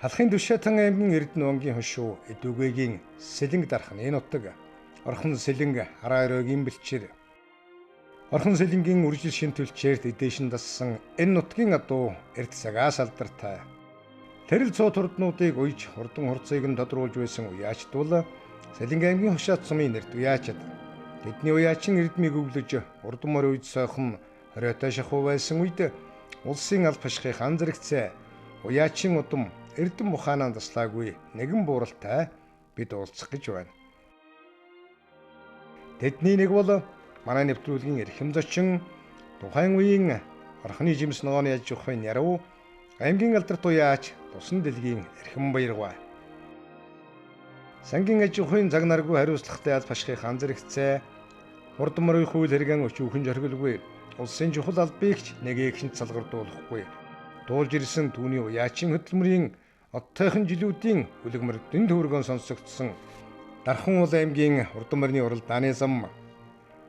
Халахын Түшаатан аймгийн Эрдэнэ онгийн хошуу Эдүгээгийн Сэлэнг дарах энэ нутаг Орхон Сэлэнг Хараа өрөөгийн бэлчээр. Орхон Сэлэнгийн үржил шинтүүлчээрт эдээшин дассан энэ нутгийн адуу эрт цагаас алдартай. Тэрэл цоо турднуудыг уйж хурдан хурцыг нь тодруулж байсан уяачдвал Сэлэнг аймгийн хошаат сумын нэрт уяачд. Тэдний уяачин эрдмийг өвлөж урдан морь үйд сойхон хориотой шахуу байсан үед улсын аль башхыг хан зэрэгцээ уяачин удам Эрдэнэ мухаанаа таслаагүй нэгэн бууралтай бид уулзах гэж байна. Тэдний нэг бол манай нэвтрүүлгийн эрхэм зочин тухайн үеийн орхны жимс ногооны аж ахуйн яруу аймгийн алдарт уяач Тусан Дэлгийн эрхэм баяргаа. Сангийн аж ахуйн цаг наргүй хариуцлагатай аль башхыг хан зэрэгцээ урдан морь хууль хэрэгэн өчүүхэн зоргилгүй улсын чухал албаагч нэг ихэнч салгардуулахгүй дуулж ирсэн түүний уяачин хөдөлмөрийн оттойхон жилүүдийн үлгэмэр дэнд төвөргөн сонсогдсон Дархан ул аймгийн урдан морины урал дааны зам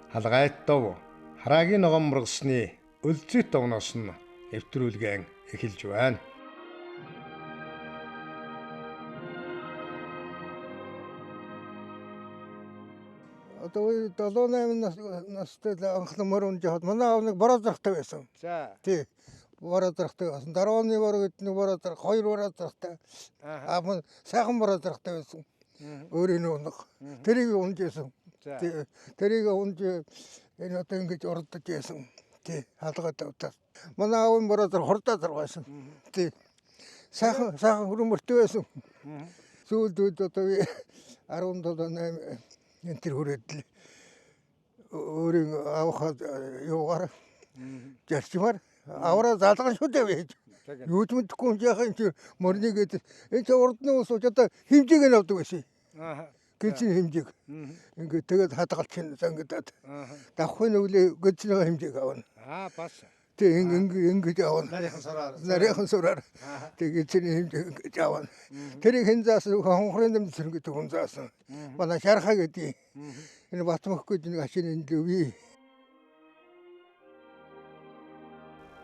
халгайт дов хараагийн ногоон мургасны өлзөт довноос нь нэвтрүүлгэн эхэлж байна. Одоо 7-8 настай анхны морь унж хаад манай аав нэг бороо зарахтай байсан. За. Тий. Бороо зарахтай байсан. Дарууны бороо гэдэг нэг бороо зарах, хоёр бороо зарахтай. Аа сайхан бороо зарахтай байсан. Өөрийн унах. Тэрийг унжсэн. Тий. Тэрийг унж энэ одоо ингэж урддаж байсан. Тий. Хаалгаа тавтаа. Манай аавын бороо зарах хурдаа заргасан. Тий. Сайхан хөрөмөртэй байсан. Сүүлдүүд одоо 17-8 энэ төр хүрээдл өөрийн авахаа юугаар жарчмаар авраа залган шүү дээ. Юу ч мэдэхгүй юм яхаа энэ морны гэдэг энэ ч урдны ус одоо хэмжээг нь авдаг байсан. Гэцэн хэмжээг. Ингээд тэгээд хадгалчихна зангидаад. Давхын өглөө гэцний хэмжээг авна. Бас. Тэг ингэж авна. Нарийнхан сураар. Тэг гэцний хэмжээг ингэж авна. Тэрийг хэн заасан хонхрын дэм зэрэг гэдэг хүн заасан. Манай шархаа гэдэг. Энэ Батмөхгүй нэг ашин лүви.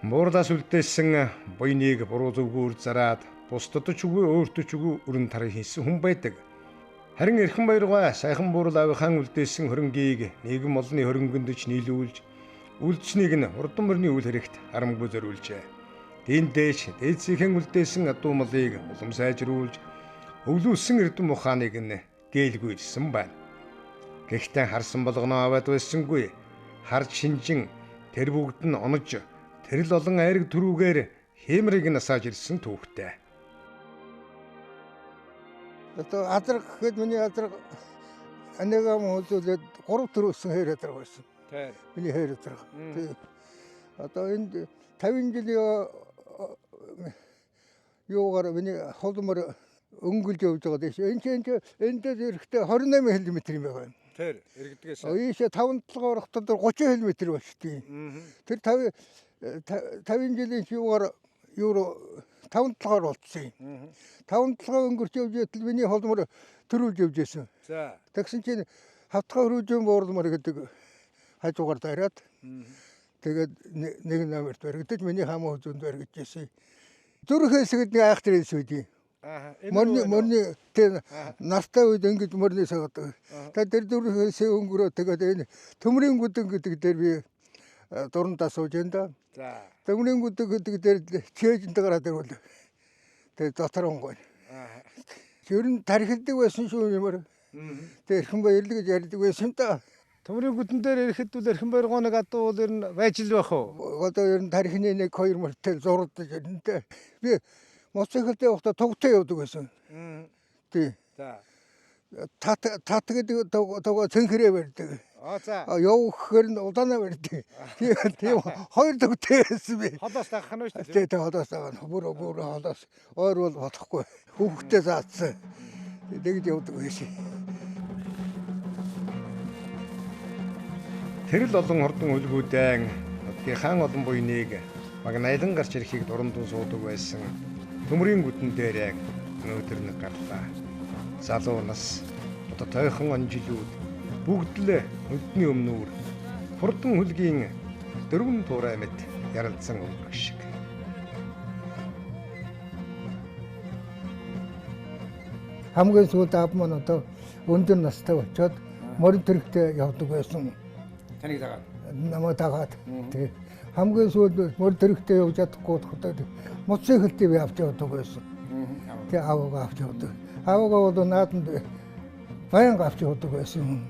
Муурлаас үлдээсэн буйныг буруу зүгүүр зараад бусдад ч үгүй өөртөө ч үгүй өрн тарыг хийсэн хүн байдаг. Харин эрхэм баяргаа сайхан буурал авихаан үлдээсэн хөрөнгийг нийгэм олонний хөрөнгөндж нийлүүлж үлдсэнийг нь урдан морины үйл хэрэгт харамгүй зориулжээ. Дээш дээдсийнхэн үлдээсэн адуу малыг улам сайжруулж өвлүүлсэн Эрдэнэ мухааныг нь гээйлгүйсэн байна. Гэхдээ харсан болгоноо аваад байсангүй. Харж шинжин тэр бүгд нь онож тэрл олон айраг төрүүгээр хэмрийг насааж ирсэн түүхтэй. Одоо азраг гэхэд миний азраг анигам хөлөөлөд 3 төрөөсөн хэр азраг байсан. Тий. Миний хэр азраг. Одоо энэ 50 жилийн юугаар миний холмор өнгөлж явж байгаа дэш. Энд эрэхтэй 28 км юм байна. Тэр иргэдгээс. Ийшээ 5-7 орохдоо 30 км болчтой. Тэр 50 жилийн юугаар евро 5-7 болцсон. 5-7 өнгөрч явж байтал миний холмор төрүүлж явж байсан. За. Тэгсэн чинь хавтгай хөрүүжин буурлмар гэдэг хажуугаар дараад тэгээд нэг номерт баригдаж миний хамаа үзүүнд баригдажсэн. Зүрхээс гэдэг нэг айх тэрээс үүдий. Морны тэр настай үед ингэж морны сагадаг. Тэр зүрхээс өнгөрөө тэгээд энэ төмрийн гүдэн гэдэг дээр би дурандаа сууж энэ да. За. Төмрийн гүдэн гэдэг дээр чэйжэнд гараад ирвэл тэгээд дотор онгой. Ер нь тархилдаг байсан шүү юмэр. Тэр эрхэм баярлаг гэж ярьдаг байсан та. Төмрийн гүдэн дээр ирэхэд үл эрхэм баяргаа нэг адуу бол ер нь байж л байх уу? Одоо ер нь тархины 1-2 мөртэй зурдаж ирэнтэй. Би моцикэлтэй явахдаа тугтай явдаг байсан. Тий. За. Тат гэдэг тоо цэнхрээ барьдаг. За. Явахэр нь удаанаа барьдаг. Тийм 2 тугтай байсан би. Холоос тагах нь шүү дээ. Тий, холоос тагах. Бүр холоос. Ойр бол болохгүй. Хүүхдээ заацсан. Тэгж явдаг байсан. Тэрл олон хурдан үлгүүдэн одгийн хаан олон буйныг магнайлан гарч ирэхийг дурандун суудаг байсан. Төмрийн гүдэн дээр өнөөдөр нэг гарлаа. Залуу нас одоо тойхон он жилүүд бүгд л өдний өмнөр хурдан хөлгийн дөрвөн туурай мэт ярилцсан өнгөрөх шиг. хамгийн сүүлд аав маань одоо өндөр настай болчоод морин тэрэгтэй явдаг байсан. Таныг дагаад. Намайг дагаад. Тэгээ хамгийн сүүлд морин тэрэгтэй явж чадахгүй бодоход мотоциклтэй би авч явдаг байсан. Тэгээ аавгаа авч явдаг. Аавгаа бол нааданд баян авч явдаг байсан.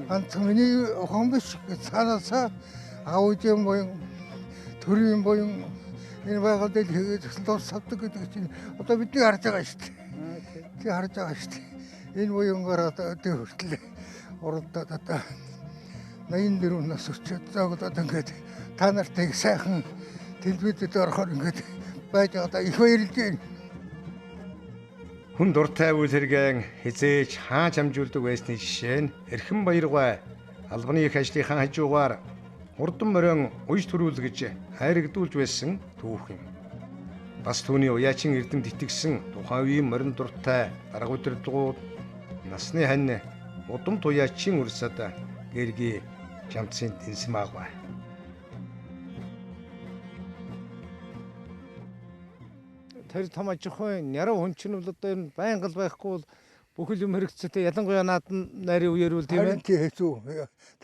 Антоний хомбиш цаанаасаа аавын боён төрийн боён энэ байгальд хийгээд дуусавдаг гэдэг чинь одоо бидний харж байгаа шүү дээ. Тий харж байгаа шүү дээ. Энэ боёнгоор одоо хүртэл оролдоод одоо 84 нас өчөөд зогдоод ингээд та нартай сайхан телевизэд орохоор ингээд байж байгаа их баярлж байна. Хүн дуртай үйл хэрэгэн хизээж хааж хамжуулдаг байсны жишээ нь Эрхэм Баяргаа албаны их ажлынхаа хажуугаар хурдан морин уйж төрүүлгэж хайрагдуулж байсан түүх юм. Бас түүний уяачин эрдэмт итгэсэн тухайн үеийн морин дуртай дарга удирдлагууд насны хань удам туяачин урсад гэрги жамцын тэнсэм аагаа. Тэр том ажихын яруу хүн чинь бол одоо энэ байнгал байхгүй бол бүхэл юм хэрэгцээтэй ялангуяа наадан нарийн үеэр үл тийм ээ. Тийм хэцүү.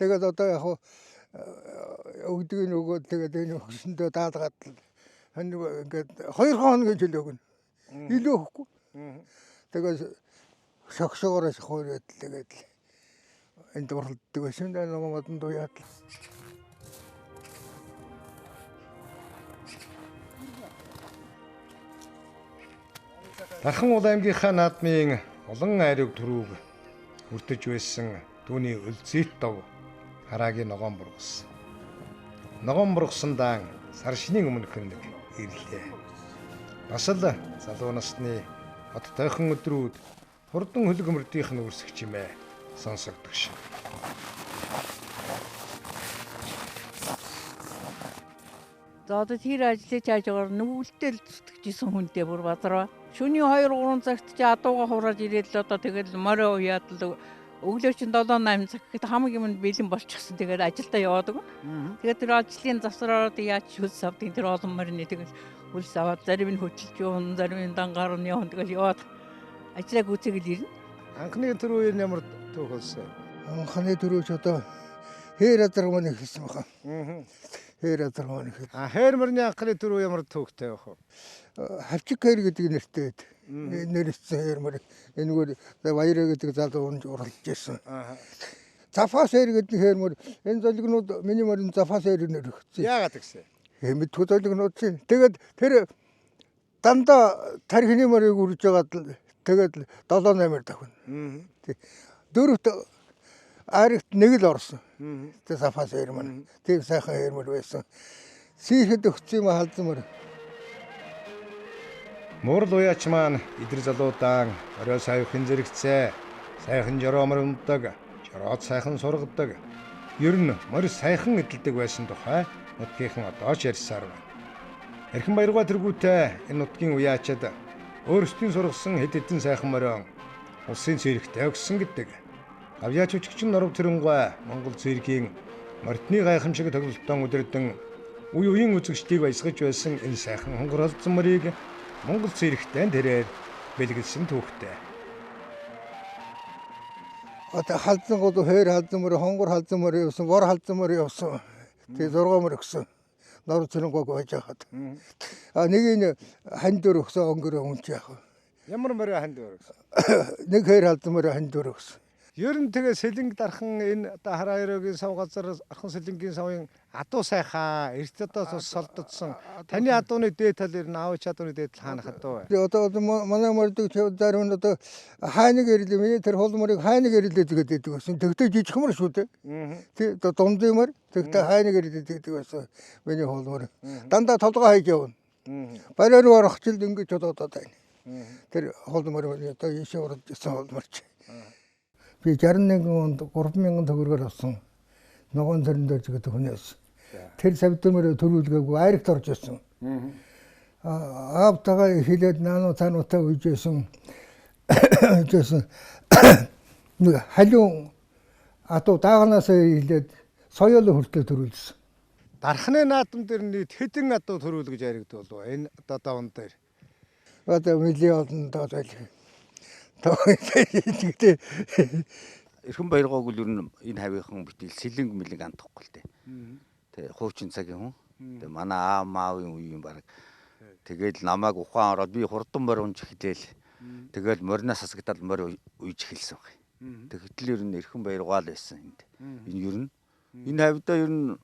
Тэгээд одоо яг өгдөг нөгөө тэгээд энэ хөсөндөө даалгаад ингээд 2 хоног гэж л өгнө. Илүү хөхгүй. Тэгээд шогшоогоор хойроод тэгээд энэ дурлддаг байсан даа нөгөө модон дуяад. Дархан Уул аймгийнхаа наадмын олон айрыг төрүүг хүртэж байсан түүний өлзийт дов хараагийн ногоон бургас. Ногоон бургасандаа сар шинийн өмнөх нэг ирлээ. Бас л залуу насны хот тойхон өдрүүд хурдан хөлөг мөрдийнх нь үрсэх чимээ сонсогддог шиг. За одоо тэр ажлыг яаж байгаа нүгэлтэл зүтгэжсэн хүнтэй бүр бадраа. Шөнийн 2-3 цагт чи адууга хурааж ирээд л одоо тэгэл морио уяад л өглөө чинь 7-8 цаг гэхэд хамгийн өмнө бэлэн болчихсон. Тэгээд ажилдаа яваад өгнө. Тэгээд тэр ажлын завсраараа яаж хөлс авдгийг тэр олон морины тэгэл хөлс аваад зарим нь хөтлж явна, зарим нь дангаар нь явна тэгэл яваад ажлаа гүйцээгэл ирнэ. Анхны тэр үеэр ямар түүх болсон? Анхны төрөөч одоо хээр адарганы хийсэн баха. Хээр адарганы хийх. Хээр мөрний анхны төрөө ямар түүхтэй байх вэ? Хавчиг хээр гэдэг нэртэй байд. Нэрсэн хээр мөр. Энэгээр баяраа гэдэг залуу унж уралж ирсэн. Зафас хээр гэдэг хээр мөр. Энэ золигнууд миний морин зафас хээр нэрхсэн. Яагаад гэсэн? Хэмэд золигнууд чинь. Тэгээд тэр дандаа тархины морийг үрж байгаад тэгээд 7-8-аар давхна. Дөрөвт аригт нэг л орсон. Тэгээд зафас хээр мөр. Тэр сайхан хээр мөр байсан. Сийхэд өгсөн юм халдсан мөр. Мурал уяач маань идэр залуудаан орой саяхан зэрэгцээ, сайхан жороомор ундаг, жороод сайхан сургадаг. Ер нь морь сайхан эдэлдэг байсан тухай нутгийнхан одоо ч ярьсаар байна. Эрхэм Баяргаа тэргүүтээ энэ нутгийн уяачид өөрсдийн сургасан хэд хэдэн сайхан морион улсын цэрэгтэй өгсөн гэдэг. Авьяач өчгчин норов тэрэнгүй Монгол цэргийн морьтны гайхамшиг тоглолтон өдөрдөн үе үеийн үзэгчдийг баясгаж байсан энэ сайхан хонгор алдсан морийг Монгол цэрэгтэй тэрээр бэлгэлсэн түүхтэй. Одоо халдсан гол хээр халдсан мөр, хонгор халдсан мөр явсан, бор халдсан мөр явсан. Тэгээ 6 мөр өгсөн. Нор цэрэнгойг байж хаад. Нэг нь хань дөр өгсөн өнгөрөө хүн чи яах вэ? Ямар морь ханд өргөсөн? Нэг хээр халдсан мөр хань дөр өгсөн. Ер нь тэгээ сэлэнг дархан энэ одоо Хараарогийн сав газар архан сэлэнгийн савын адуу сайхан эрт одоо солдодсон. Таны адууны дээд тал ер нь аавч адууны дээд тал хаана хадуу вэ? Одоо манай морьдаг зарим нь одоо хайныг ирлээ. Миний тэр хол морийг хайныг ирлээ гэдэг байсан. Тэгтээ жижиг мөр шүү дээ. Тий дундын мөр тэгтээ хайныг ирлээ гэдэг байсан. Миний хол мөр. Дандаа толгой хайж явна. Бараар орох чил ингэж бодоод байна. Тэр хол мөр одоо ийшээ урд ирсэн хол морч. Би 61 онд 3,000 төгрөгөөр авсан. Ногоон цэрэн дээр зэгэдэг хүнээс. Тэр савдмөр төрүүлгээгүй айрагт орж ирсэн. Аавтайгаа хэлээд наануу таануутай үйжсэн. Нэг халуун адуу дааганаасаа хэлээд соёолоо хүртэл төрүүлсэн. дархны наадам дээр нийт хэдэн адуу төрүүл гэж яригдвал уу? Энэ одоо даван дээр. Одоо миллион доллар. Тэгээд Эрхэм баяргааг л ер нь энэ хавийнхан битэл сэлэнг мэлэг андахгүй л дээ. Тэ хуучин цагийн хүн. Тэ манай аав маавын үеийн баг. Тэгэл намайг ухаан ороод би хурдан морь унж эхлээл. Тэгэл морноос хасагдаад морь үйж эхэлсэн баг. Тэгэхдээ ер нь эрхэм баяргаа л байсан энд. Энэ ер нь энэ хавьдаа ер нь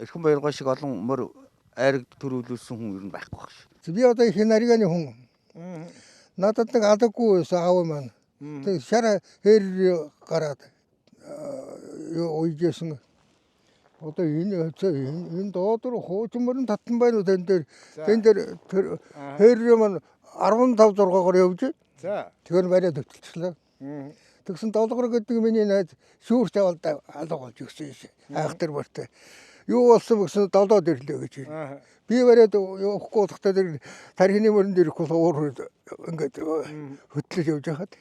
эрхэм баяргаа шиг олон морь айраг төрүүлүүлсэн хүн ер нь байхгүй баг шүү. би одоо их нариганы хүн. Надад нэг алгагүй байсан аав маань. Тэг шара хэр гараад юу үйжсэн. Одоо энэ доодөр хуучин мөрөн татсан байна уу тэн дээр хэр маань 15 6-гаар явж. За. Тэгэхээр бариад өгчлээ. Тэгсэн долгор гэдэг миний найз шүүрч авалд алга болж өгсөн шээ. Айхтар бартай. Юу болсон гэсэн 7-д ирлээ гэж. Би бариад явахгүй тахтаа тэр тархины мөрөнд ирэхгүй уур ингээд хөтлөж явж хахад.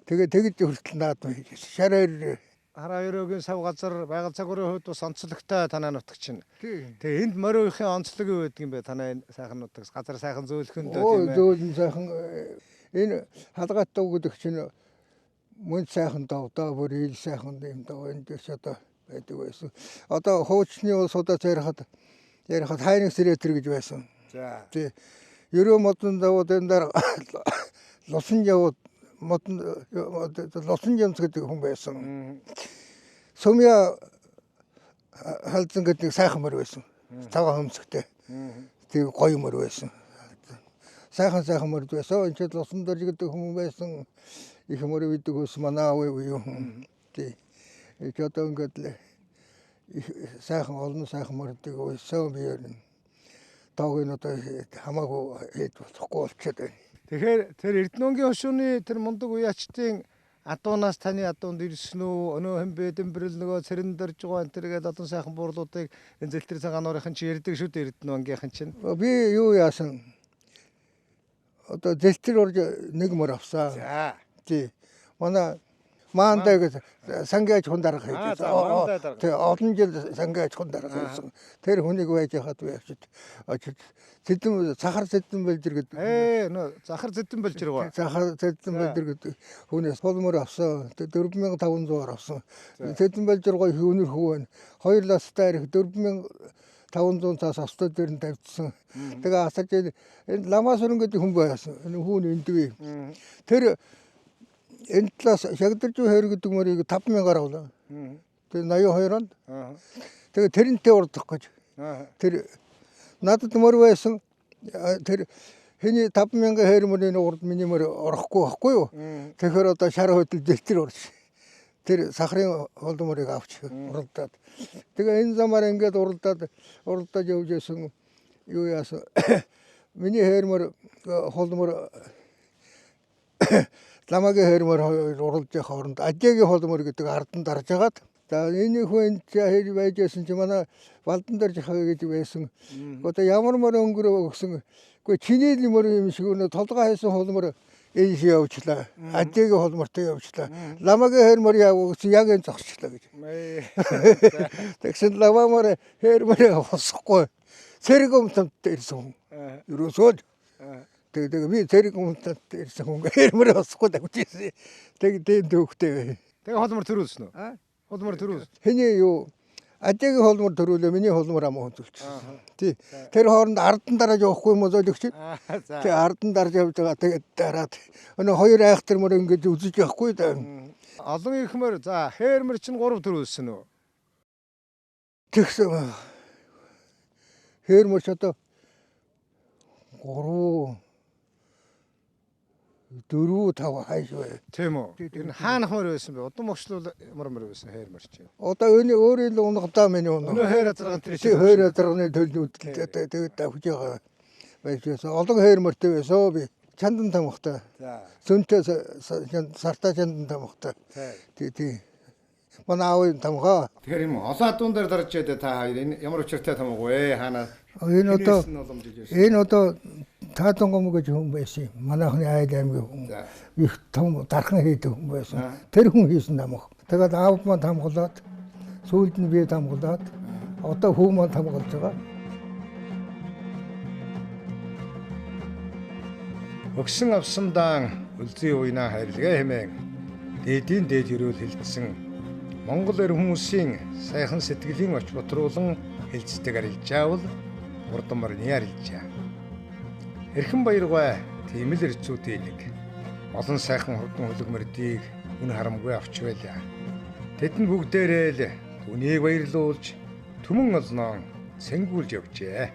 Тэгээд тэгж хүртэл наадмаа хийж. Шараар Хараа өрөөгийн сав газар байгаль цагуурын хувьд бас онцлогтой танаа нутаг чинь. Тэгээ энд морийнхын онцлог юу гэдэг юм бэ? Танаа энэ сайхан нутагс газар сайхан зөөлхөндөө тийм ээ. зөөлөн сайхан энэ халгааттай гэдэг чинь мөн сайхан давдаа бүр ил сайхан юм даа энэ дэс одоо байдаг байсан. Одоо хуучны улсуудаа ярихад хайнах сэрэтэр гэж байсан. За. Тий. Ерөө модон давууд энэ дараа лосон явууд модон лосон ямц гэдэг хүн байсан. Сумья халдсан гэдэг сайхан мөр байсан. Цагаан хөмсгтэй. Тэг гоё мөр байсан. Сайхан мөр байсан. Энд ч лосон дөрж гэдэг хүн байсан. Их мөр бидэг ус манаа уу юм. Тий. Их одоо ингээд л сайхан олон сайхан мөрдөг байсан би ер нь. Таагийн одоо хамаагүй хэд болохгүй болчиход байна. Тэгэхээр тэр Эрдэнэгийн хошууны тэр мундаг уяачдын адуунаас таны адуунд ирсэн үү? Өнөө хэмбэ дэмбэрэл нөгөө цэрэн дөрж байгаа энэ тэргээд одон сайхан буурлуудыг энэ зэлтэр цагаануурынхан чи ярьдаг шүү дээ Эрдэнэгийнхэн чинь. Би юу яасан? Одоо зэлтэр орж нэг мөр авсан. За. Тий. Манай маандаг сангаж хүн дарга хийж. Тий, олон жил сангаж хүн дарга хийсэн. Тэр хүнийг байж хаад би очиж зэдэн сахар зэдэн бэлжэр гэдэг. Нөө захар зэдэн бэлжэр гоо. Сахар зэдэн бэлжэр гэдэг. Хүнээс холмор авсан. 4500-аар авсан. Зэдэн бэлжэр гоо хүнэр хөвөн. 2 ластаар 4500 цаас австаа дээр нь тавьчихсан. Тэгээ асаж энэ ламаас өрн гэдэг хүн байсан. Энэ хүн эндвэ. Тэр энэ талаас шагдарч хоёр гэдэг мөрийг 5000-аар авлаа. Тэгээ 82 онд. Тэгээ тэрнтэй урдах гэж. Тэр надад мөр байсан. Тэр хэний 5000 хоёр мөрийн урд миний мөр орохгүй байхгүй юу? Тэгэхээр одоо шар хөдөл зэлтэр орж. Тэр сахарын холдморыг авч уралдаад. Тэгээ энэ замаар ингээд уралдаж явж байсан юу яасан. Миний хоёр мөр холдмор ламагийн хөрмөр уралж явах хооронд ажигийн холмор гэдэг ардан дарж хагаад за энэ хүн хийж байжсэн чи манай балдан дарж хаа гэж байсан. Одоо ямар мөр өнгөрөө өгсөн. Гэхдээ чиний мөр юм шиг өнө толгой хайсан холмор энэ шиг явуулчлаа. Ажигийн холмортой явуулчлаа. Ламагийн хөрмөр явуулсан яг энэ зогсчлаа гэж. Тэгсэн ламамаар хөрмөр хосхгүй. Цэрэг өмтөнд ирсэн. Ерөөсөө тэгээ би зэрэг өмнөд ирсэн хүн хэрмэр осхгүй дагуулсан. Тэгээ дөхтэй. Тэгээ холмор төрүүлсэн үү? Холмор төрүүлсэн. Хэний юу? Ажигийн холмор төрүүлээ, миний холмор амаа хөдөлчихсэн. Тий. Тэр хооронд ардан дарааж явахгүй юм уу зөөлөгч? Тэгээ ардан дарж явж байгаа. Тэгээд дараад өнөө хоёр айхтар мөр ингэж үзэж явахгүй да. Олон ихмэр за хэрмэр чинь 3 төрүүлсэн үү? Тэгсэн. Хэрмэр ч одоо 3 4-5 хайш бай. Тийм үү. Энэ хаанах мөр байсан бэ? Удам могшлол мөр байсан хээрмэр чи. Одоо энэ өөрөө л унгадаа миний унах. Өнөө хээр азарган тэр чи. Хээр азарганы төлөвлөлт тэгээд давж байгаа байсан. Олон хээрмэртэй байсан би. Чандан тамхтай. За. Сүнтэй сартаа чандан тамхтай. Тий. Манай аавын тамхаа. Тэгэхээр юм олон адуун дээр дарж ядаа та хоёр энэ ямар учиртай тамгуу вэ? Хаана? Энэ одоо Таатангом гэж хүн байсан. Манайхны айл аймгийн хүн. Их том дархан хийдэг хүн байсан. Тэр хүн хийсэн тамх. Тэгээд аав маань тамглаад сүүлд нь би тамглаад Одоо хүү маань хамгаалж байгаа. Өгсөн авсамдаан үлзий уйнаа хайрлагаа хэмээн дээдийн дээд хөрөөл хэлсэн Монгол эр хүмүүсийн сайхан сэтгэлийн оч бодруулан хэлцдэг арилжаавал урдан морины арилжаа. Эрхэн баяргаа тийм л эрцүүдийн нэг олон сайхан хурдан хөлөг мөрдийг үн харамгүй авч байлаа. Тэдэнд бүгдээрээ л түүнийг баярлуулж түмэн олноо сэнгүүлж явжээ.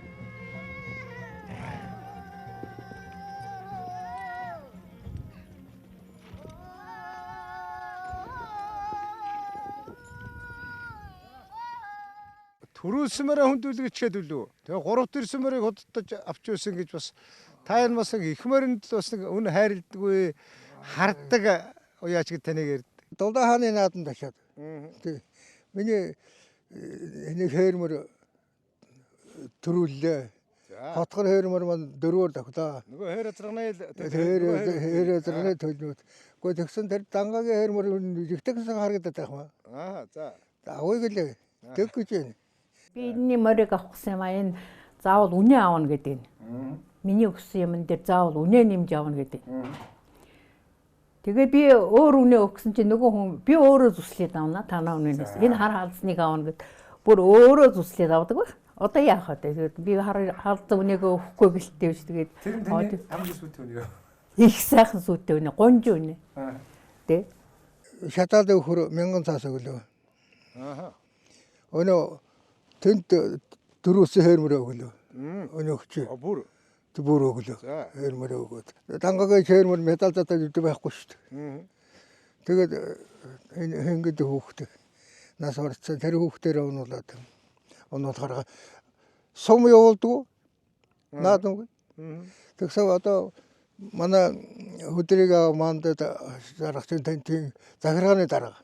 Төрүүлсмээр хөндүүлгэж хэлвэлүү. Тэгээ 3 төрсмөрийг худалдаж авч байсан гэж бас та энэ бас их моринд л бас нэг өн хайрладаггүй харддаг уяач гэд таныг ярд. Дулаа хааны нааданд очиад. Тэг. Миний нэг хээрмөр төрүүллээ. Хотгор хээрмөр маань 4-өр давхлаа. Нөгөө хээр азрагнаа Хээр азрагнаа төлнөд. Гэхдээ тэгсэн тэр дангагийн хээрмөр ихтэйгсэн харагдаад байх маа. Аа за. Авъя гэлээ. Тэг гэж байна. Би энэний морийг авах гэсэн юм а энэ заавал үнэ аавна гэдэг. Миний өгсөн юм дээр заавал үнэ нэмж авна гэдэг. Тэгээ би өөр үнэ өгсөн чинь нөгөө хүн би өөрөө зүслээд авна танаа үнэнээс. Энэ хар халсныг авна гэд бүр өөрөө зүслээд авдаг байх. Одоо яах вэ? Тэгээд би халдсан үнэгээ өгөхгүй гэлтэй биш. Тэгээд хамгийн сүт үнэ. их сайхан сүттэй үнэ, гонж үнэ. Тэ. Шатаад өгөхөр 1000 цаас өглөө. Ааха. Өнөө тэнд дөрөвсөн хээрмөр өглөө. Өнөө өгч. Бүр Бүр өглөө. Хээрмөр өгөөд. Дангагийн хээрмөр медаль татаад идэв байхгүй шүү дээ. Тэгээд энэ хэнгэд хөөхтэй. Нас орцсон тэр хөөхтөр онуулахаар сум явуулдаг. Наадам. Тэгсэн одоо манай хөдрийг манд зарахын тентийн захиргааны дарга.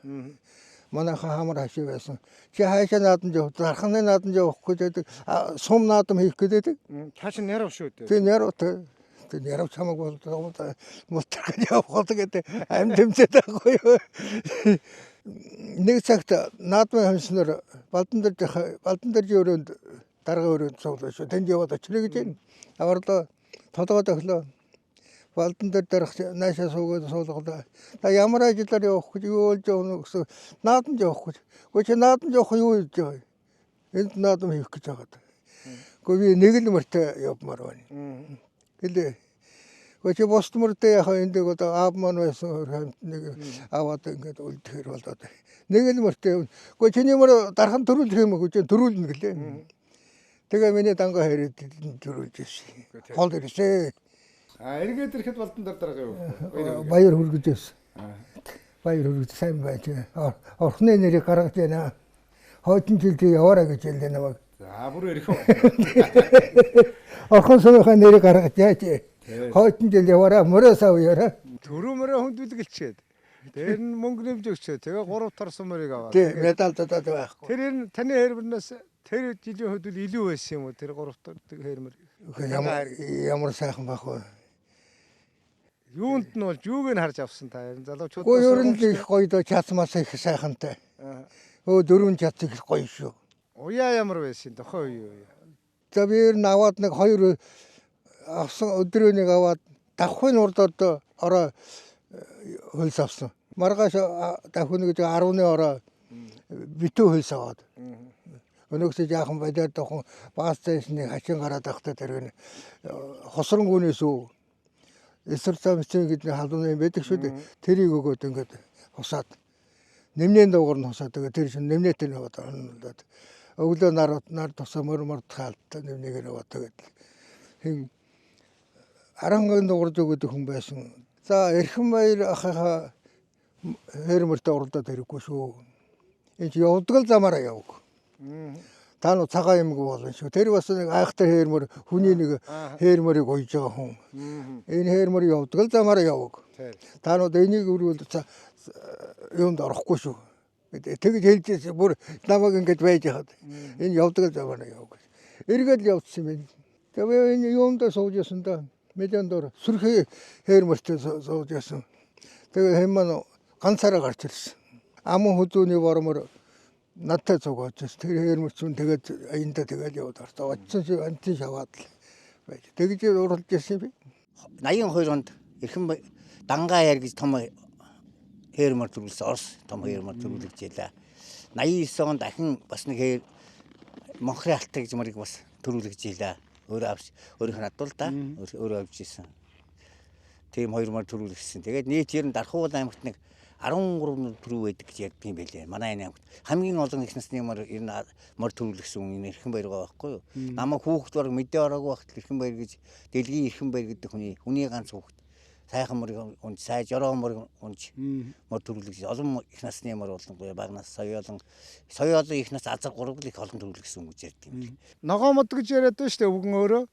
Манайхан хамар хашиг байсан. Чи хаашаа наадам жоо, зарханы наадам жоо өгөх гэдэг сум наадам хийх гэдэг. Цааш нь ярав шүү дээ. Тэг нэрвтэй. Тэг нэрв чамаг бол мултаргад явах гэдэг амь тэмцээд байхгүй юу. Нэг цагт наадмын хонсноор балдан дээр өрөөнд дарга өрөөнд суулаа шүү. Тэнд яваад очрё гэж байна. Аварлаа толгойд өглөө. Балдан дээр дарах наашаа суугаад суулгалаа. Та ямар ажиллаар явах гэж юу болж явна гэсэн наадам явах гэж. Гэхдээ чи наадам явах юу гэж байгаа. Энд наадам хийх гэж байгаа. Гэхдээ би нэг л мөртөө явмаар байна. Гэлээ. Гэхдээ босд мөртөө яхаа энд одоо аав маань байсан нэг аваад ингээд үлдэхэр болоод. Нэг л мөртөө. Гэхдээ чиний мөр дархан төрүүлэх юм гэж төрүүлнэ гэлээ. Тэгээ миний дангаа хэрэг төрүүлж ирсэн. Хол ирсэн. Эргээд ирэхэд балдан дээр дарга юу? Баяр хүргэж байсан. Баяр хүргэж сайн байж. Орхны нэрийг гаргаж байна. Хойдон жилдээ яваарай гэж хэлдэг намайг. За бүр ирэх үү. Орхон сумынхаа нэрийг гаргаж яач. Хойдон жил яваарай, мөрөөсөө уяарай. Төрөмөрөө хөндүүлгэлчээд. Тэр нь мөнгө нэмж өгчөө. Тэгээ 3 торсон мөрийг аваад. Тий, медаль татаад байхгүй. Тэр энэ таны хээрмэрнээс тэр жилийн хөдөл илүү байсан юм уу? Тэр 3 тор хээрмэр. Ямар сайхан байх вэ? Юунд нь болж юуг нь харж авсан та энэ залуучууд. Гоо ер нь их гоё доо чацмаас их сайхантай. Өө 4 чац их гоё шүү. Уяа ямар байсан тохоо юу. За би ер нь аваад нэг 2 авсан өдрөө нэг аваад давхын урдод ороо хөлс авсан. Маргааш давхын гэж 10-ны ороо битүү хөлс аваад. Өнөөсөө жаахан бадаар давхан баас зайсны хачин гараад ахтаа тэр хосронгүүнээс үү эсрэг замцэн гэдэг халууны юм байдаг шүү дээ. Тэрийг өгөөд ингээд хусаад нэмнээ дуугар нь хусаад тэгээ тэр чинь нэмнээтэй наваад онолоод өглөө нар тусаа мөр таалт нэмнээгээр наваад тэгээд хин арангийн дуугарж өгöd хүн байсан. За эрхэн баяр ахыхаа хээрмэртэ уралдаад хэрэггүй шүү. Энд явдаг л замаараа яваг. Та нуу цагаан юмгүй болно шүү. Тэр бас нэг айхтар хээрмэр хүний нэг хээрмэрийг уйж байгаа хүн. Энэ хээрмэр явдаг л замаараа яваг. Та нуу энийг өрөөл юунд орохгүй шүү. Тэгж хэлжээс бүр намайг ингэж байж хаад. Энэ явдаг л замаараа яваг. Эргээд явцсан юм. Тэгээ энэ юунд сууж ясан да. Медиан дор сүрхий хээрмэртээ сууж ясан. Тэгээ хэм маань ганцаараа гарч ирсэн. Аман хөдөөний бормор надтай зугааж тэр хээрмэрчүүн тэгээд аянда тэгээд яваад орсон. Очсон шиг антин шаваад л байж. Тэгж уралж ирсэн би. 82 онд Эрхэм Дангаа яар гэж том хээрмэр төрүүлсэн Орос том хээрмэр төрүүлж ялаа. 89 онд дахин бас нэг хээр Монхрын алтай гэж мөрийг бас төрүүлж ялаа. Өөрөөх нь адуул да. Өөрөө авч ирсэн. Тийм 2 мөр төрүүлсэн. Тэгээд нийтээр нь Дархуул аймагт нэг 13 төрүү байдаг гэж ярьдаг юм байлээ. Манай энэ аймагт хамгийн олон их насны мөр ер нь мөр төрүүлсэн хүн Эрхэм баяр байгаа байхгүй юу? Намайг хүүхэд баг мэдээ ороогүй багт Эрхэм баяр гэж дэлгийн Эрхэм баяр гэдэг хүний ганц хүүхэд сайхан мөр унж сай жороо мөр унж мөр төрүүлсэн. Олон их насны мөр болонгүй багнаас соёолон их нас азар гурав их олон төрүүлсэн хүн гэж ярьдаг юм билээ. Ногоомод гэж яриад байна шүү дээ өвгөн өөрөө.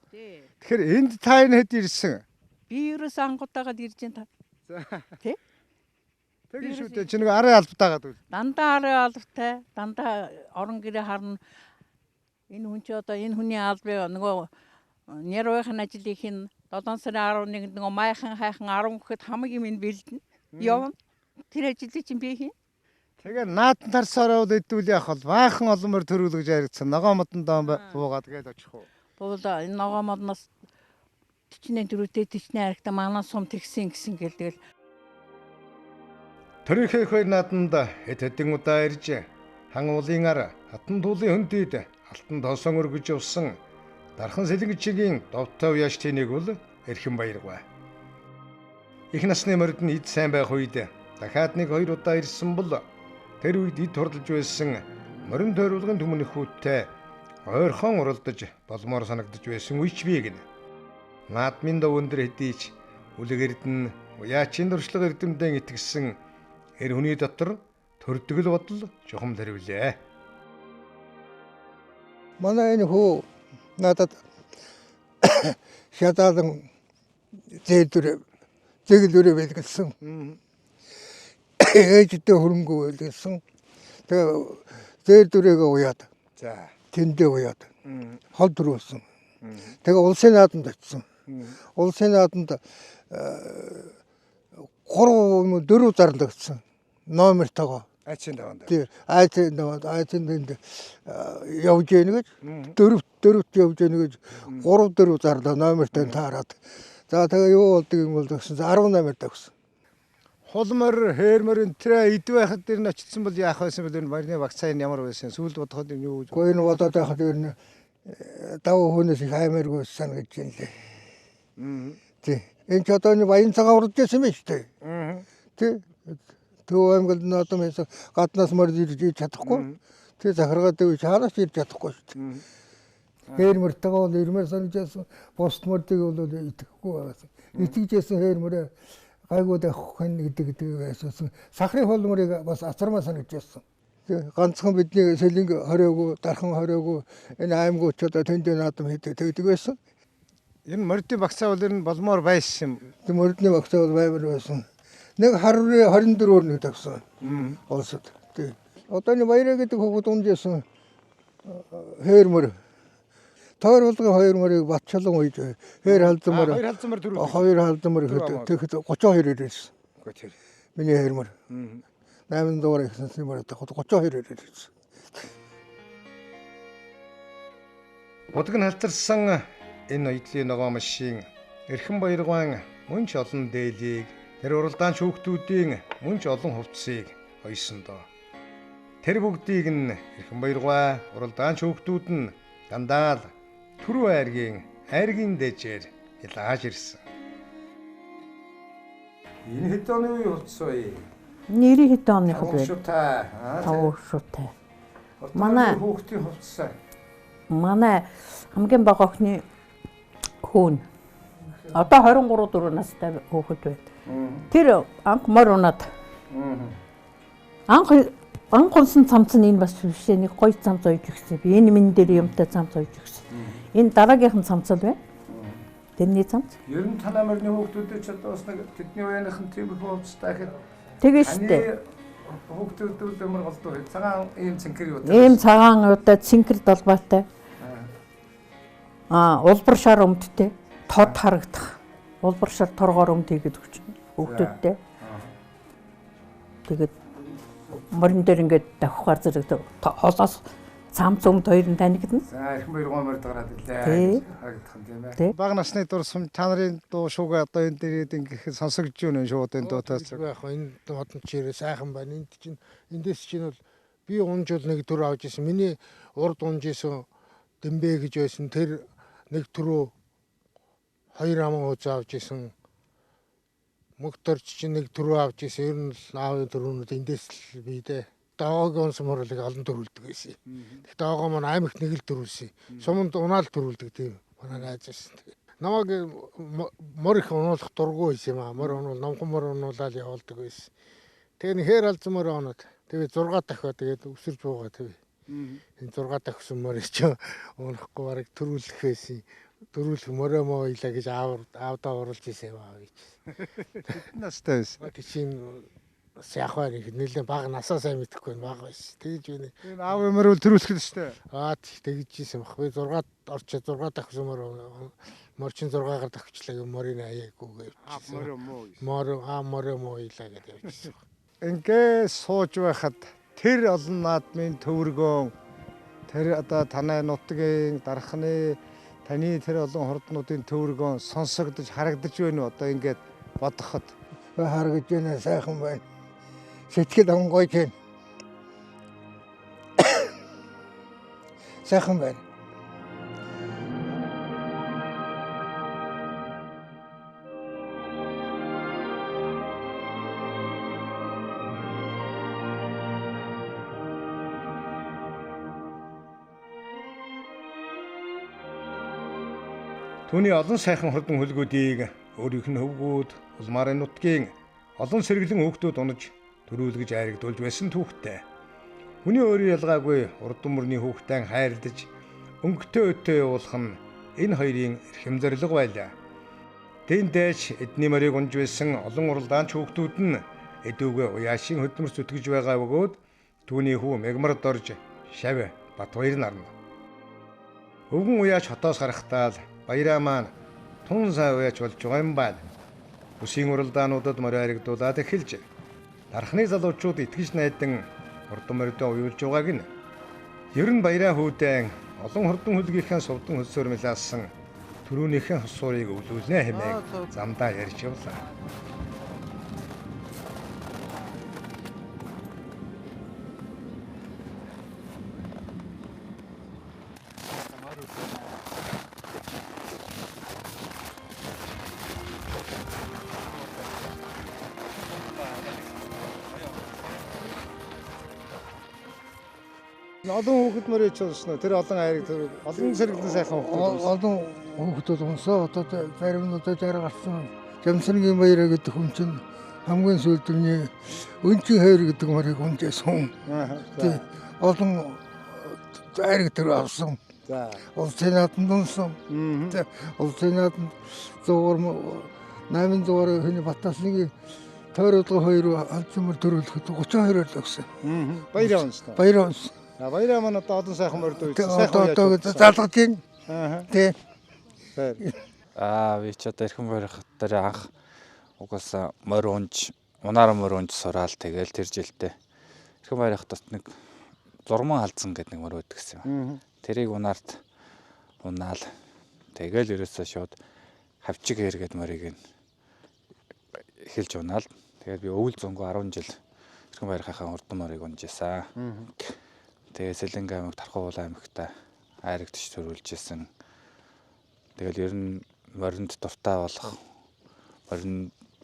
Тэгэхээр энд та энэ хэд ирсэн? Би ерөөс ангуудаагаад ирж байна. Тэ? Тэгэж шүү дээ. Чи нэг арын албатаагаад үл. Дандаа арын албатай, дандаа орон гэрээ харна. Энэ хүн чи одоо энэ хүний албыг нөгөө нэрвийн ажлыг хийн 7 сарын 11-нд нөгөө майхан хайхан 10 гэхэд хамгийн минь бэлдэнэ. Явна. Тэр ажлыг чинь би хийн. Тэгээ наадан тарсаараа бол эдүүл яах бол баахан олон мөр төрүүлж яригдсан. Ногоомодон доо буугаад гээд очих уу. Бол энэ ногоомодноос 44-тэй 40 харагта манай сум тэгсэн гэсэн гэлтэгэл Төрийнхээ хоёр нааданд хэд хэдэн удаа ирж хан уулын ар хатан туулын хөндөд алтан тоосон өргөж явсан дархан сэлгэжгийн довтой уяаш тэнийг бол Эрхэм баяргаа. Их насны морид нь эд сайн байх үед дахиад нэг 2 удаа ирсэн бол тэр үед эд хурдж байсан морин тойруулгын түмэн хүүттэй ойрхон уралдаж болмоор санагдаж байсан үеч би гэнэ. Наадмын дов өндөр хэдийч үлэг эрдэн уяачийн дуршлаг эрдэмдэн итгэсэн эр хүний дотор төрдөг л бодол жухам тэрвлээ. Манай энэ хүү надад шатаалан зэглүрэ бэлгэлсэн. Ээжтэй хөрөнгө бэлгэлсэн. Тэгээ зэглүрэгээ уяад. За. Тэндээ уяад. Хол дөрөвсөн. Тэгээ улсын нааданд очсон. Улсын нааданд 3-4 зарлагдсан. Номертойгоо. Айцын даванд. Тий, айцын дэнд явж гэнэ гэж дөрөвт явж гэнэ гэж 3-4 зарлаа номертой таарад. За тэгээ юу болдгийг юм бол гэсэн 18 тагсан. Хулмар хээрмэр энэ эд байхад дэр нь очсон бол яах байсан бэ? Марны вакцины ямар байсан? Сүүлд бодоход юм юу гэж. Гойн бодоод байхад ер нь давуу хүнээс их аймааргүй санагдаж байна лээ. Тий. Энэ ч одоо нэг баян цагаан урж байсан юм шүү дээ. Тий. Төв аймагт наадам хийсэн гаднаас морд ирж чадахгүй. Тий захиргаад өгч хаанаас ирж чадахгүй шүү дээ. Хээрмэртэйгээ бол ирмээр санагдсан. Пост мордыг бол итгэхгүй байсан. Итгэжсэн хээрмэрээ гайгууд авах гэдэг байсан. Сахрын холморыг бас ацармаа санагдсан. Ганцхан бидний сэлэнг хороогүй, дархан хороогүй энэ аймагуч одоо тэнд наадам хийдэг байсан. Энэ мордын багцаа бол энэ болмоор байсан юм. Тэг мордны багцаа бол баймар байсан. Нэг 24-оор нэг тагсан. Олсод. Тэг. Одоо энэ баяраа гэдэг хүүхэд унжсэн хээрмэр. Тойруулгын 2 мөрийг батчалан үйж хээр халдмар. 2 халдмар төрүүлсэн. 2 халдмар тэгэхэд 32 ирсэн. Гэхдээ Миний хээрмэр. 8 дугаар их насны мөрөд 32 ирсэн. Бодог нь халтарсан энэ ноёдлын ногоомшийн Эрхэм баяргаан мөн ч олон дээлийг тэр уралдаан хүүхдүүдийн мөн ч олон хувцсыг ойсон доо. Тэр бүгдийг нь Эрхэм баяргаа уралдаан хүүхдүүд нь дандаа л түрүү айргийн дэжээр илааж ирсэн. Энэ хэд оны үе хувцс вэ? 90 хэд оных вэ? Шутай. Шутай. Манай хүүхдийн хувцс. Манай хамгийн бага охины хүүн. Одоо 23-4 настай хүүхэд байд. Тэр анх мор унаад. Анх унсан цамц нь энэ бас бишээ нэг гоё цамц ойж өгсөн. Би энэ минь дээр юмтай цамц ойж өгсөн. Энэ дараагийнхан цамц л бай. Тэрний цамц. Ер нь танаа морины хүүхдүүдэд ч одоо бас нэг тэдний үеийнхэн тийм их хувцтай гэхэд Тэгээ штэ. Хүүхдүүд ямар голдуу цагаан ийм цэнхэр юу та. Ийм цагаан удаа цэнхэр долбаатай. Улбар шар өмдтэй. Тод харагдах. Улбар шар торгоор өмд хийгээд өгч хүүхдүүдтэй. Тэгээд морин дээр ингээд давхаар зэрэг холоос цаам цөмд хоёр нь танигдана. За эрхэм баяр гомор дараад Тий. илээ. Харагдах юм тийм Тий. ээ. Бага насны дурсам та нарын дуу шуугаа одоо энэ дээрээ ингээд сонсогдож байна шууд энэ дуутаас. Яг энэ модон чирээ сайхан байна. Энд чинь эндээс чинь бол би унжуул нэг төр авч исэн. Миний урд унж исэн Дэмбэ гэж байсан. Тэр нэг төрөө 2 аман хууз авч исэн. Мөгтөрч чинь нэг төрөө авч исэн. Ер нь аавын төрөөнүүд эндээс л бий дээ. Дагагийн сумруулыг олон төрүүлдэг байсан. Тэгт дагаа маань аймагт нэг л төрүүлсэн. Суманд унаал төрүүлдэг тийм. Манай найз байсан. Намайг мор их унуулах дургүй байсан юм аа. Мор унуул, номхон мор унуулаад явуулдаг байсан. Тэгээ нэхэр алзан мор унаад. Тэгээ 6 дахиад тэгээд өсөрж буугаа тэгээ. Энэ 6 дахисан морыг ч унахгүй барыг төрүүлэх байсан. Төрүүлэх мороо моо илаа гэж аавдаа оруулж ирсэн юм аа гэж. Настай байсан. Тэчин яхаа нэг нэлээд бага насаа сайн мэдэхгүй бага байсан. Тэгж байна. Энэ аав юмэр бол төрүүлэх л шүү дээ. Тэгж ийсэн баг. Би 6 орчоо 6 дахисан морчин 6-аар давчлаа морины аяагүйгээ. Мороо моо илаа гэдэг явчихсан. Ингээ сууж байхад тэр олон наадмын төвөргөөн тэр одоо танай нутгийн дархны таны тэр олон хорднуудын төвөргөөн сонсогдож харагдаж байна уу одоо ингээд бодоход Харагдаж байна сайхан байна. Сэтгэл онгойж байна. Сайхан байна. түүний олон сайхан хурдан хөлгүүдийг өөрийнх нь хөвгүүд улмарын нутгийн олон сэргэлэн хүүхдүүд унаж төрүүлгэж айрагдуулж байсан түүхтэй. Хүний өөрийн ялгаагүй урд мөрний хүүхдэн хайрлаж өнгөтэй өтөө явуулах нь энэ хоёрын эрхэм зорилго байлаа. Тэндээч эдний морийг унж байсан олон уралдаанч хүүхдүүд нь эдүүгээ уяашийн хөдөлмөр зүтгэж байгаа бөгөөд түүний хүү мегмард орж шав Батбаяр нарна. Өвгөн уяач хотоос гарахтаа баяраа маань тун сая уяач болж байгаа юм байна. Бүсийн уралдаануудад морь айрагдуулаад эхэлж дархны залуучууд итгэж найдан хурдан морьдоо уйлж байгааг нь. Ер нь баяраа хүүдэн олон хурдан хөлгийнхээ сувдан хөлсөөр мэлаасан төрөөнийхээ хосуурыг өвлүүлнэ хэмээн замдаа ярьж явлаа. Олон хүүхэд мөрөж болсон. Тэр олон айраг тэр олон сэргэлэн сайхан хүүхэд. Олон хүүхдүүд унсаа одоо зарим нь одоо жаар гарсан. Жамсангийн баяраа гэдэг хүн чинь хамгийн сүүлдний өнчийн хайр гэдэг морийг унжсэн. Тий. Олон айраг тэр авсан. За. Улсын нааданд унсан. Улсын нааданд 800 хүний Батнасны тойролго 2 алзмар төрүүлэхэд 32 л өгсөн. Баяраа унсан. Баяраа унсан. Баяраа маань одоо олон сайхан морьд үйсэн. Одоо залгаж байна. Тий. Би ч одоо эрхэм баярхад дээр анх угаасаа морь унж, унаар морь унж сураал тэгэл тэр жилдээ эрхэм баярхад бас нэг зурман халдсан гэдэг нэг морь байдаг гэсэн. Тэрийг унаарт унаал тэгэл ерөөсөө шууд хавчиг хээр гэдэг морийг эхэлж унаал. Тэгээд би өвөл зөнгөө 10 жил эрхэм баярхахаа хурдан морийг унжсан. Тэгээ Сэлэнг аймаг Тархуу аймагта айрагдчих төрүүлж исэн. Тэгэл ер нь моринд дуртай болох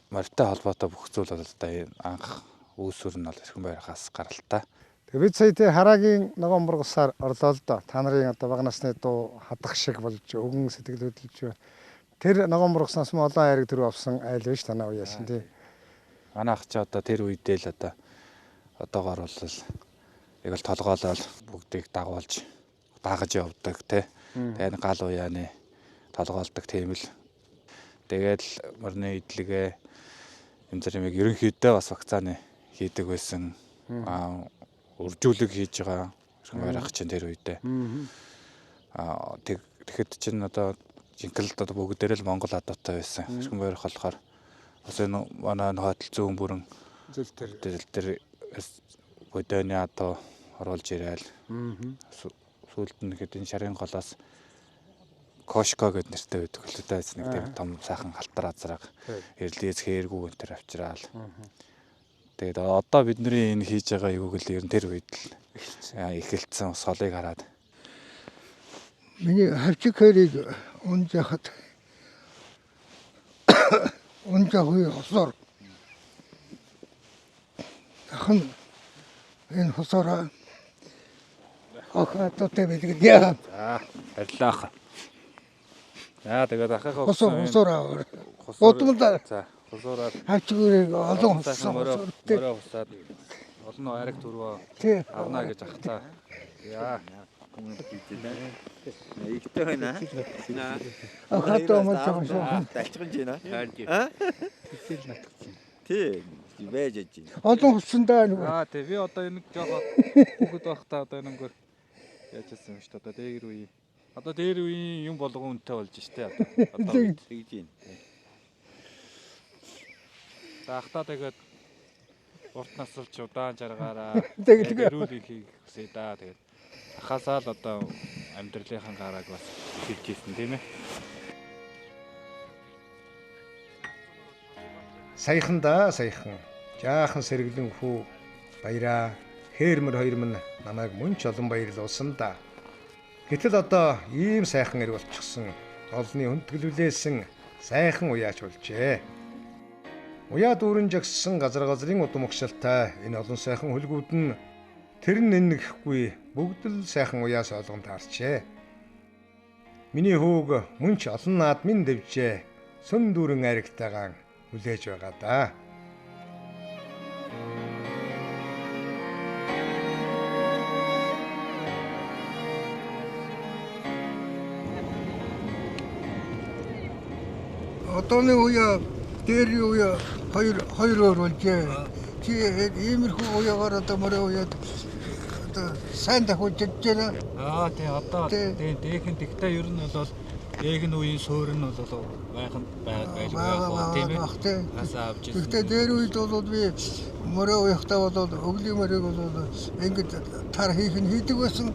морьтой холбоотой бүх зүйл бол одоо анх үүсвэр нь бол эрхэм баярхаас гаралтай. Тэгээ бид сая тий хараагийн ногоон мургасаар орлоо л доо. Та нарын одоо бага насны дуу хадах шиг болж өгөн сэтгэл хөдлөж байна. Тэр ногоон мургаснаас м олон айраг төрөв авсан айл биш танаа уяасан тий. Манай ах чи одоо тэр үедээ л одоогоор бол яг л толгоолол бүгдийг дагуулж дагаж явдаг тий. Тэгээд гал уяаны толгоолдог тийм л. Тэгээд морины идэлгээ энэ зэрэг ерөнхийдөө бас вакцины хийдэг байсан. Үржүүлэг хийж байгаа эрхэм баярх чинь тэр үедээ. Тэгэхэд чинь одоо жинхэнэ одоо бүгдээрээ л Монгол адуутай байсан. Эрхэм баярх болохоор бас энэ манай хойдол зүүн бүрэн зүйл төр бодойны адуу оруулж ирээл. Сүүлд нь хэдэн шарын голоос Кошко гэд нэртэй байдаг л дээ. Нэг тийм том сайхан халтар азраг эрлээс хээргүй энэ төр авчраал. Тэгээд одоо бидний энэ хийж байгаа юуг л ер нь тэр үед л эхэлсэн солыг хараад. Миний хавчиг хэрийг унжахад унжахуй хосоор хан энэ хосоороо ахаттай байдаг яа. Арилаах. Тэгээд ахихаа хосоороо удмал за хосоороо хавчиг олон хосоо мороо хусаад олон ариг төрөө авна гэж ахтаа. Яа. Игтэй байна. ахатаа мочоо. Талчгаж байна. Тий. Байж аж. Олон хуссандаа нэг. Тий би одоо энэ жоохон хүүхэд байхдаа одоо энэгээр яажсэн юм шүү дээ. Одоо дээр үе. Одоо дээр үеийн юм болгон үнэтэй болж штэ одоо тэгж юм. Таахта тэгээд урт насвч удаан жаргаараа гэрүүлийг хийх хүсээ да. Тэгээд ахасаа л одоо амьдралынхаа гарааг бас хэлж ийсэн тийм ээ. Саяхан да саяхан. Жаахан сэргэлэн хүү баяраа хээрмэр хоёр минь намайг мөн ч олон баярлуулсан да. Гэтэл одоо ийм сайхан эр болчихсон. Олны хүндгэлүүлээсэн сайхан уяач болжээ. Уяа дүүрэн жагссан газрын удам огшилтай энэ олон сайхан хөлгүүд нь тэр нэнэхгүй бүгд л сайхан уяас олгон таарчээ. Миний хөөг мөн ч олон наадмын дэвжээ. Сүн дүүрэн аригтайгаан хүлээж байгаа да. Одооны уяа дээрийн уяа хоёроор болжээ. Чи иймэрхүү уяагаар одоо морой уяад одоо сайн дахиж жижигнэ. Тий одоо дээхэн тэгтээ ер нь бол дээхэн үеийн суурь нь бол байханд байлгүй тийм ээ. Хасаа авч ирсэн. Тэгтээ дээр үед бол би морой уяхтаа бол өвлийн морийг бол ингэж тар хийх нь хийдэг байсан.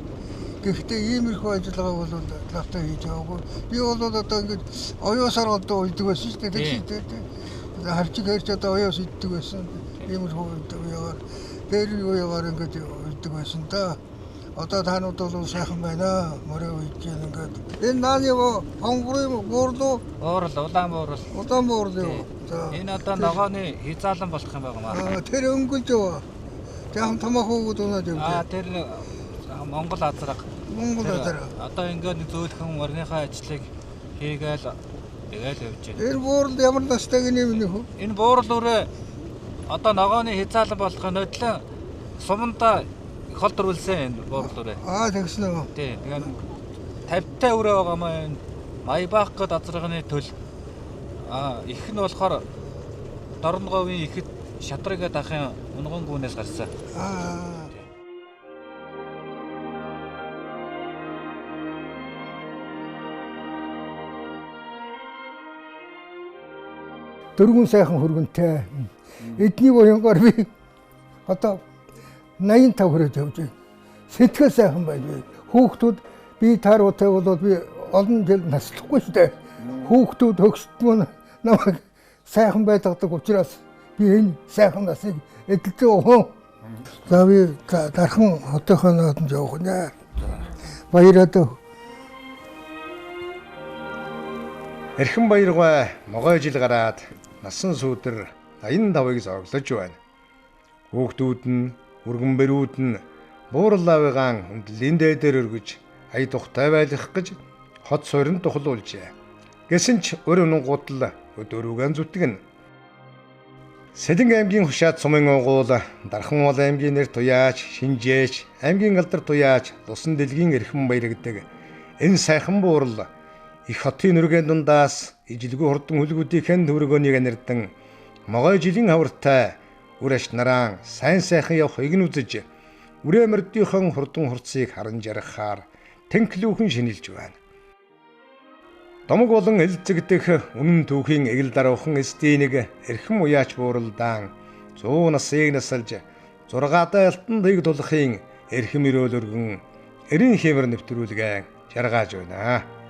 Гэхдээ иймэрхүү ажиллагаа бол лавтай хийж байгаагүй. Би бол одоо ингэж оёосоор одоо үйдэг байсан шүү дээ. Хавчиг хэрч одоо оёос иддэг байсан. Иймэрхүү уяагаар дээр уяагаар ингэж үйдэг байсан да. Одоо танууд бол сайхан байна. Морой үйж яа ингээд. Энэ нааны хонгорын буурлуу. Улаан буурлуу. Энэ одоо ногооны хязаалан болох юм байна. Тэр өнгөлж яваа. Яхан томоохоо дунаад яваа. Тэр Монгол азраг. Одоо ингээд зөөлхөн орныхаа ажлыг хийгээл тэгэл явж байна. Энэ буурал ямар настайг нэмнэ хөө? Энэ буурал өрөө одоо ногооны хязаалан болох нодлон суманда хол төрүүлсэн энэ буурал өрөө. Тэгсэн үү? Тий. Тэгээд 50-тай өрөө байгаа маа энэ Майбах гээд азрагны төл. Их нь болохоор Дорнговын ихэд шатрыгээд ахын унган гүнээс гарсан. Дөрвөн сайхан хөргөнтэй. Эдний буянгаар би одоо 85 хүрээд явж байна. Сэтгэл сайхан байна. Хүүхдүүд би тааруутай болоод би олон жил наслахгүй шүү дээ. Хүүхдүүд хөгсдмөн намайг сайхан байдаг учраас би энэ сайхан насыг эдэлж байгаа. За би дархан хотынхоо нааданд явах нэ. Баяраа. Эрхэн баяргаа могой жил гараад насан сүүдэр 85-ыг зоглож байна. Хүүхдүүд нь, өргөн бэрүүд нь буурал авигаан хүндлэлийн дээр өргөж ая тухтай байлгах гэж хот суурин тухлуулжээ. Гэсэн ч өр унгуудл өдөөрүүгэн зүтгэн. Сэлэнг аймгийн хушаад сумын угуул Дархан бол аймгийн нэр туяач, шинжээч, аймгийн алдар туяач, Лусан дэлгийн эрхэн баяр гэдэг энэ сайхан буурал их хотын нүргэн дундаас ижилгүй хурдан хүлгүүдийн төрөгөөнийг анирдан могой жилийн хавартай үрэж наран сайн сайхан явахыг нь үзэж үрээ мөрдийнхэн хурдан хурцыг харан жаргахаар тэнхлүүхэн шинэлж байна. Домог болон элцэгдэх үнэн түүхийн эгэл даруухан эсдийн нэг эрхэм уяач бууралдаан 100 насыг насалж 6 дахь алтан дэг дулахын эрхэм өрөөл өргөн эрийн хэмэр нэвтрүүлгээ жаргааж байна.